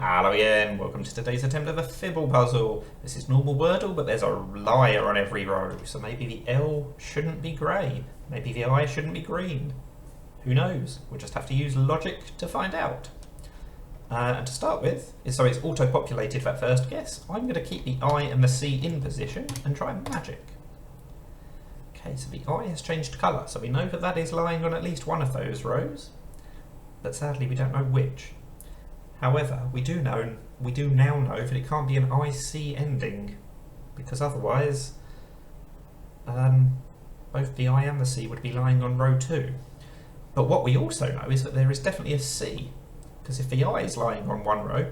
Hello again, welcome to today's attempt of a Fibble puzzle. This is normal Wordle, but there's a liar on every row, so maybe the L shouldn't be grey, maybe the I shouldn't be green. Who knows? We'll just have to use logic to find out. And to start with, so it's auto-populated that first guess, I'm going to keep the I and the C in position and try magic. Okay, so the I has changed colour, so we know that that is lying on at least one of those rows, but sadly we don't know which. However, we do now know that it can't be an IC ending, because otherwise both the I and the C would be lying on row 2. But what we also know is that there is definitely a C, because if the I is lying on one row,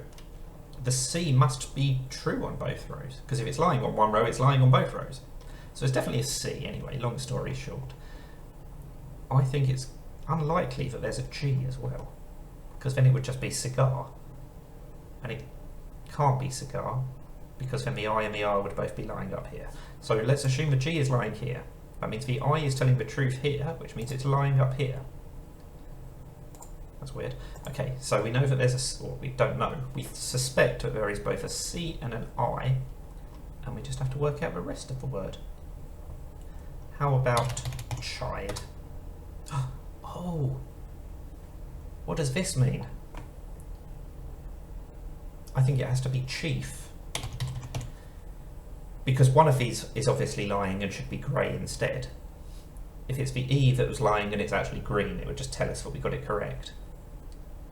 the C must be true on both rows, because if it's lying on one row, it's lying on both rows. So it's definitely a C anyway, long story short. I think it's unlikely that there's a G as well, because then it would just be cigar. And it can't be cigar, because then the I and the R would both be lying up here. So let's assume the G is lying here. That means the I is telling the truth here, which means it's lying up here. That's weird. Okay, so we know that there's a, or we don't know, we suspect that there is both a C and an I, and we just have to work out the rest of the word. How about chide? Oh! What does this mean? I think it has to be chief, because one of these is obviously lying and should be grey instead. If it's the E that was lying and it's actually green, it would just tell us that we got it correct.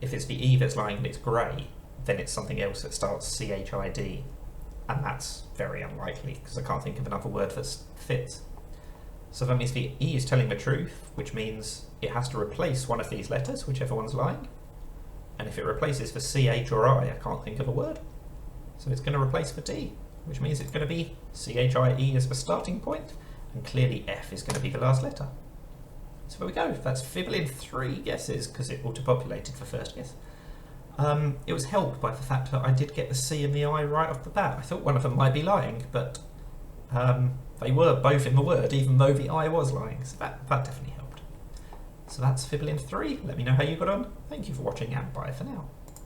If it's the E that's lying and it's grey, then it's something else that starts CHID, and that's very unlikely because I can't think of another word that fits. So that means the E is telling the truth, which means it has to replace one of these letters, whichever one's lying. And if it replaces the CH or I can't think of a word. So it's going to replace the D, which means it's going to be CHIE as the starting point, and clearly F is going to be the last letter. So there we go, that's Fibble in 3 guesses, because it auto-populated for first guess. It was helped by the fact that I did get the C and the I right off the bat. I thought one of them might be lying, but they were both in the word, even though the I was lying, so that definitely helped. So that's Fibble in 3. Let me know how you got on. Thank you for watching, and bye for now.